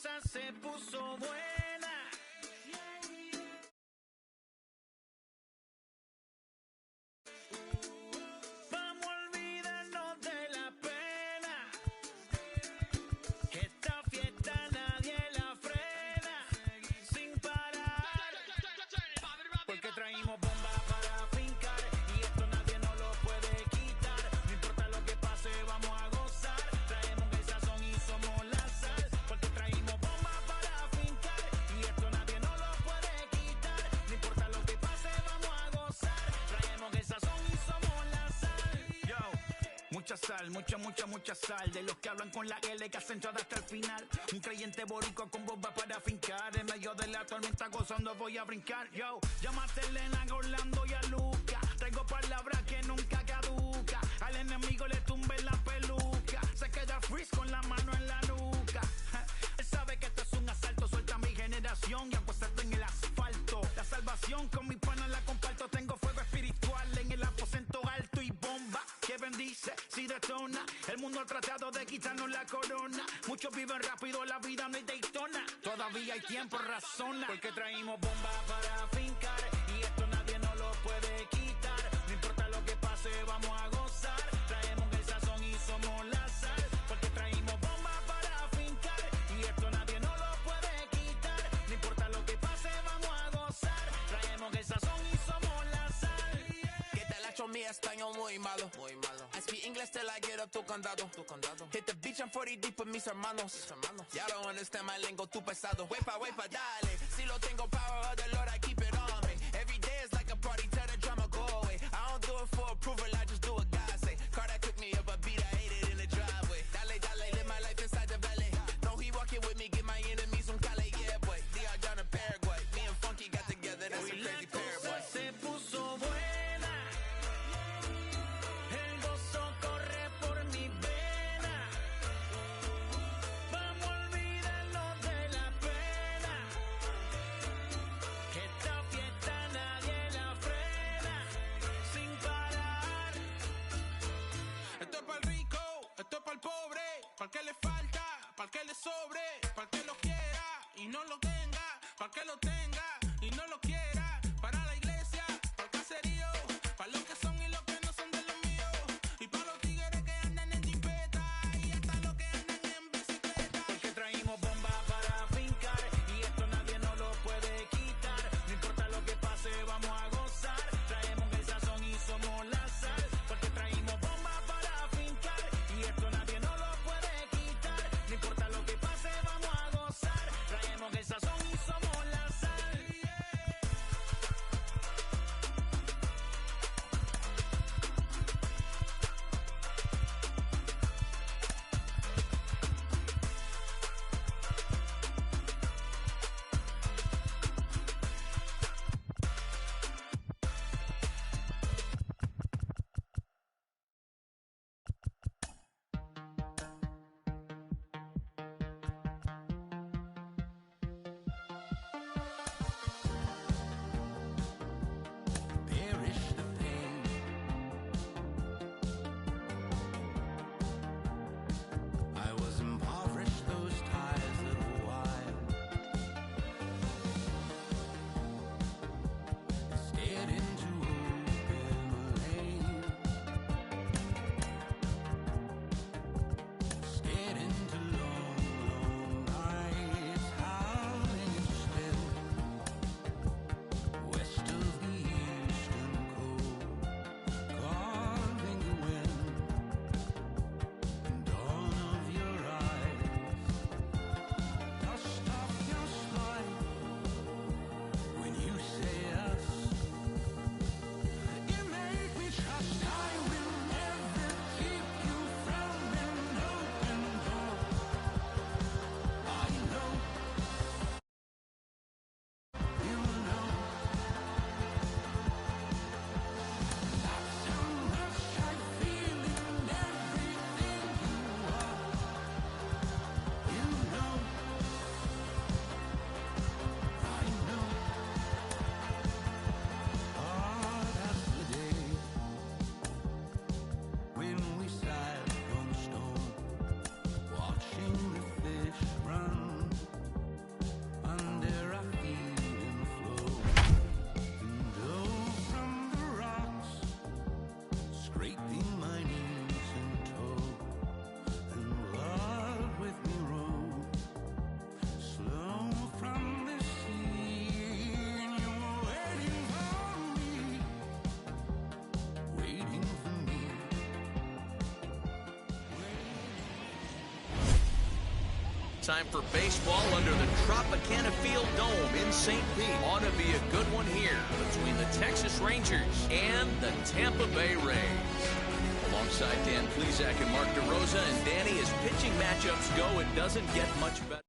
cosa se puso buena. Vamos a olvidarnos de la pena, que esta fiesta nadie la frena, sin parar, porque traímos bomba para fincar, y esto nadie nos lo puede quitar. No importa lo que pase, vamos a gozar. Traemos el sazón y somos la sal, porque traímos bomba para fincar, y esto nadie nos lo puede quitar. No importa lo que pase, vamos a gozar. Traemos el sazón y somos la sal. Yo, mucha sal, mucha sal. De los que hablan con la L que hacen todo hasta el final. Un creyente boricua con bomba para fincar. En medio de la tormenta gozando voy a brincar. Yo, llámate a Elena, a Orlando y a Luca. Traigo palabras que nunca caduca. Al enemigo le tumbe la peluca. Se queda freeze con la mano en la nuca. Él sabe que esto es un asalto. Suelta mi generación y apuesta en el asfalto. La salvación con mi pana la comparto. Tengo fuego espiritual en el aposento alto y bomba que bendice si detona. El mundo ha tratado de quitarnos la corona. Muchos viven rápido, la vida no es Daytona. Todavía hay tiempo, razona, porque traímos bomba para fincar, y esto nadie nos lo puede quitar. No importa lo que pase, vamos a gozar. Traemos el sazón y somos la sal, porque traímos bomba para fincar, y esto nadie nos lo puede quitar. No importa lo que pase, vamos a gozar. Traemos el sazón y somos la sal. Que te la echo mi español muy malo. I speak English till I get up tu condado. Hit the beach, I'm 40 deep with mis hermanos. Ya don't understand my lingo, tu pesado. Wepa, dale. Si lo tengo power of the Lord, I keep it on me. Every day is like a party, tell the drama go away. I don't do it for approval, I just do what God say. Car that cooked me up a beat, I ate it in the driveway. Dale, live my life inside the valley. No, he walking with me, get my enemies on Cali, yeah, boy. DR down in Paraguay. Me and Funky got together, that's a crazy pair, boy. Se puso buena. El gozo corre por mi vena. Vamos a olvidarnos de la pena, que esta fiesta nadie la frena, sin parar. Esto es para el rico, esto es para el pobre, para el que le falta, para el que le sobre, para el que lo quiera y no lo tenga, para el que lo tenga y no lo quiera, para la iglesia, para el caserío, para los que son y los que no son de los míos, y para los tigres que andan en jipeta y hasta los que andan en bicicleta. Porque traímos bomba para fincar, y esto nadie nos lo puede quitar. No importa lo que pase, vamos a gozar. Traemos el sazón y somos la sal, porque traímos bomba para fincar, y esto nadie nos lo puede quitar. No importa lo que pase, vamos a gozar. Traemos el sazón y somos la sal. Time for baseball under the Tropicana Field Dome in St. Pete. Ought to be a good one here between the Texas Rangers and the Tampa Bay Rays. Alongside Dan Plesac and Mark DeRosa, and Danny, as pitching matchups go, it doesn't get much better.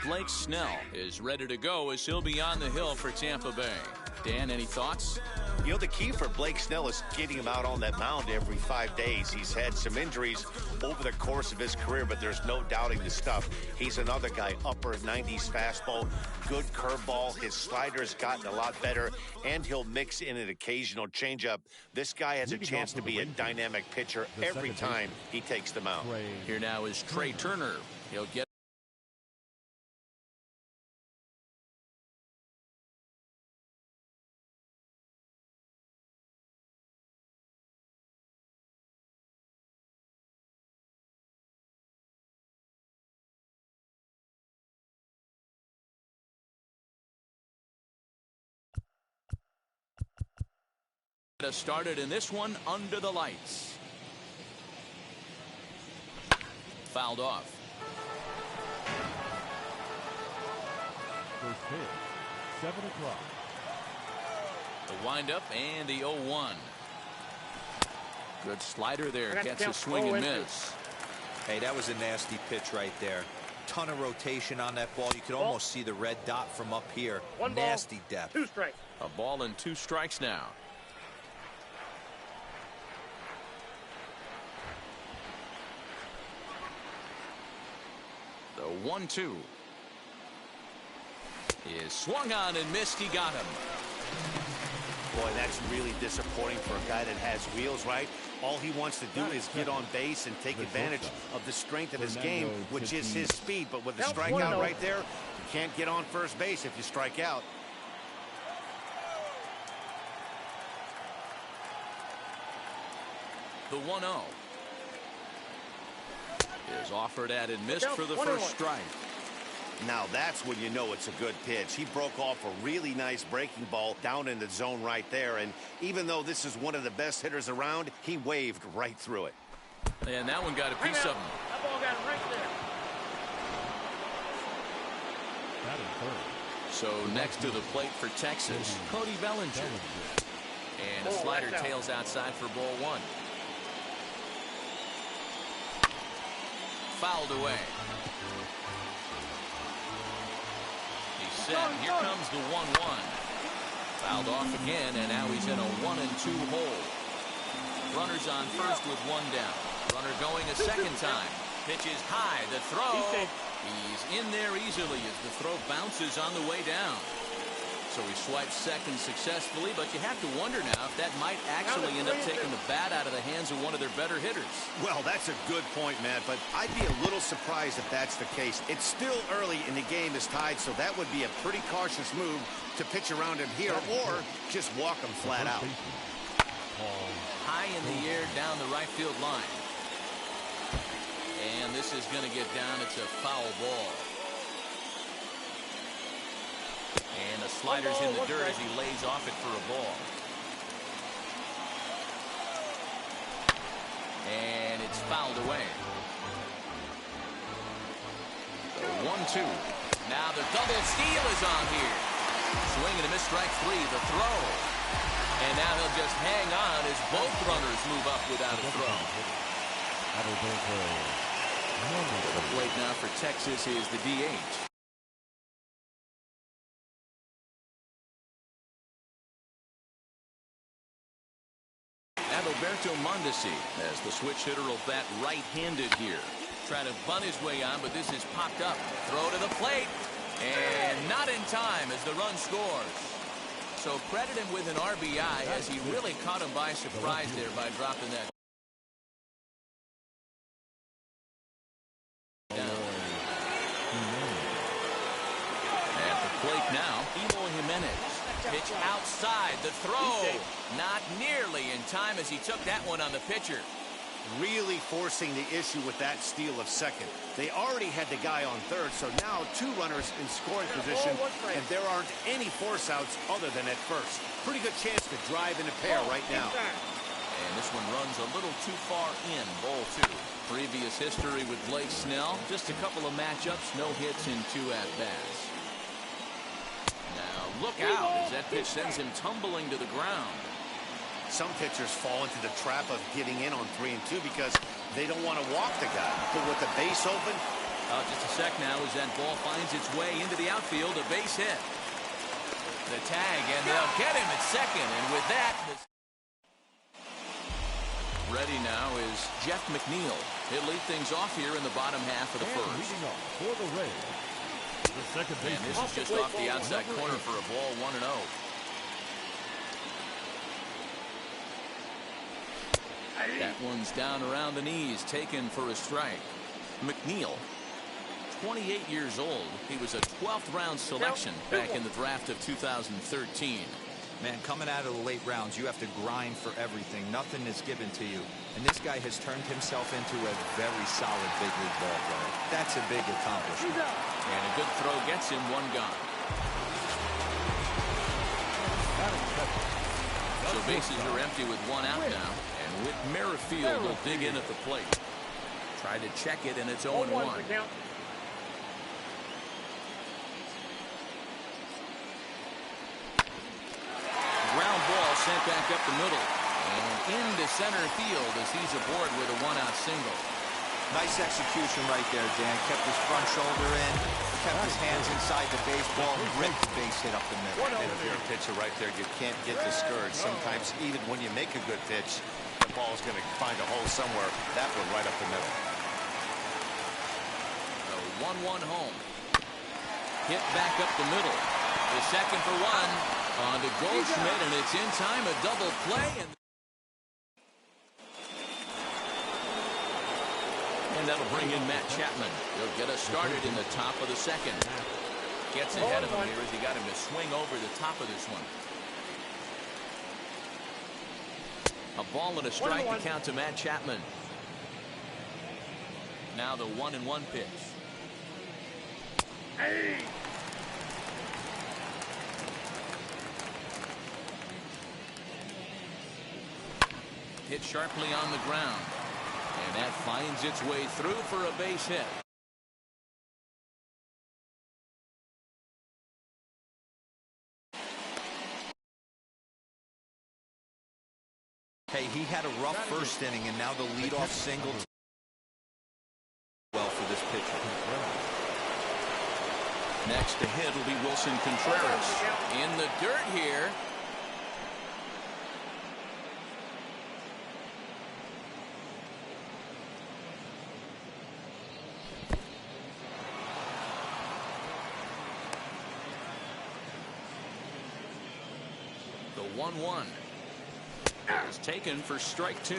Blake Snell is ready to go as he'll be on the hill for Tampa Bay. Dan, any thoughts? You know, the key for Blake Snell is getting him out on that mound every 5 days. He's had some injuries over the course of his career, but there's no doubting the stuff. He's another guy, upper 90s fastball, good curveball. His slider's gotten a lot better, and he'll mix in an occasional changeup. This guy has a chance to be a dynamic pitcher every time he takes the mound. Here now is Trey Turner. He'll get started in this one under the lights. Fouled off. First pitch, 7 o'clock. The windup and the 0-1. Good slider there. Gets a swing and miss. Hey, that was a nasty pitch right there. Ton of rotation on that ball. You could almost see the red dot from up here. Nasty depth. 2 strikes. A ball and 2 strikes now. The 1-2 is swung on and missed. He got him. Boy, that's really disappointing for a guy that has wheels, right? All he wants to do is get on base and take advantage of the strength of his game, which is his speed. But with the strikeout right there, you can't get on first base if you strike out. The 1-0 is offered at and missed for the first strike. Now that's when you know it's a good pitch. He broke off a really nice breaking ball down in the zone right there. And even though this is one of the best hitters around, he waved right through it. And that one got a piece of him. That ball got him right there. That is third. So next to the plate for Texas, Cody Bellinger. And a slider tails outside for ball 1. Fouled away. He's set. Here comes the 1-1. Fouled off again, and now he's in a 1-2 hole. Runners on first with 1 down. Runner going a second time. Pitch is high. The throw. He's in there easily as the throw bounces on the way down. So he swipes second successfully, but you have to wonder now if that might actually end up taking the bat out of the hands of one of their better hitters. Well, that's a good point, Matt, but I'd be a little surprised if that's the case. It's still early and the game is tied, so that would be a pretty cautious move to pitch around him here or just walk him flat out. High in the air down the right field line. And this is going to get down. It's a foul ball. And the slider's in the dirt as he lays off it for a ball. And it's fouled away. The 1-2. Now the double steal is on here. Swing and a miss, strike 3. The throw. And now he'll just hang on as both runners move up without a throw. At The plate now for Texas is the DH. Alberto Mondesi as the switch hitter will bat right-handed here. Trying to bunt his way on, but this is popped up. Throw to the plate. And not in time as the run scores. So credit him with an RBI as he really caught him by surprise there by dropping that. At the plate now, Eloy Jimenez. Pitch outside, the throw. Not nearly in time as he took that one on the pitcher. Really forcing the issue with that steal of second. They already had the guy on third, so now 2 runners in scoring position, and there aren't any force outs other than at first. Pretty good chance to drive in a pair right now. And this one runs a little too far in, ball 2. Previous history with Blake Snell, just a couple of matchups, no hits in 2 at-bats. Now look out as that pitch sends him tumbling to the ground. Some pitchers fall into the trap of giving in on 3 and 2 because they don't want to walk the guy. But with the base open. Just a sec now as that ball finds its way into the outfield, a base hit. The tag, and they'll get him at second. And with that, ready now is Jeff McNeil. He'll lead things off here in the bottom half of the first. leading off for the Rays, the second And baseman. this is just off the outside corner for a ball, 1-0. That one's down around the knees, taken for a strike. McNeil, 28 years old. He was a 12th round selection back in the draft of 2013. Man, coming out of the late rounds, you have to grind for everything. Nothing is given to you. And this guy has turned himself into a very solid big league ball player. That's a big accomplishment. And a good throw gets him 1 gone. So bases are empty with 1 out now. And Whit Merrifield will dig in at the plate. Try to check it, and it's 0-1. Ground ball sent back up the middle. And into center field as he's aboard with a 1-out single. Nice execution right there, Dan. Kept his front shoulder in, kept his hands inside the baseball, and ripped the base hit up the middle. And if you're a pitcher right there, you can't get discouraged. Sometimes even when you make a good pitch, the ball's going to find a hole somewhere. That one right up the middle. A 1-1 home. Hit back up the middle. The second for 1 on to Goldschmidt, and it's in time, a double play. And that'll bring in Matt Chapman. He'll get us started in the top of the second. Gets ahead of him here as he got him to swing over the top of this one. A ball and a strike to count to Matt Chapman. Now the 1-1 pitch. Hit sharply on the ground. And that finds its way through for a base hit. Hey, he had a rough first inning, and now the leadoff single. Well for this pitcher. Next to hit will be Wilson Contreras. In the dirt here. The 1-1 is taken for strike 2.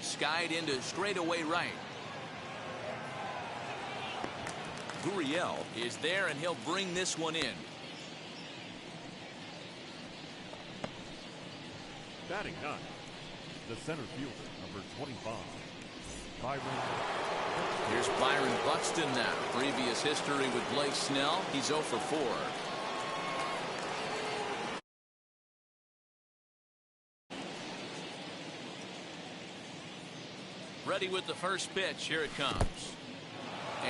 Skied into straightaway right. Gurriel is there, and he'll bring this one in. Batting 9, the center fielder, number 25, Byron. Here's Byron Buxton now. Previous history with Blake Snell. He's 0 for 4. Ready with the first pitch. Here it comes.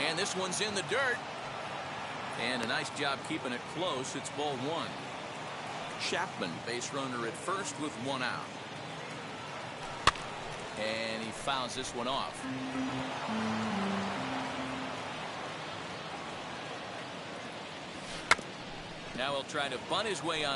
And this one's in the dirt. And a nice job keeping it close. It's ball 1. Chapman, base runner at first with 1 out. And he fouls this one off. Now he'll try to bunt his way on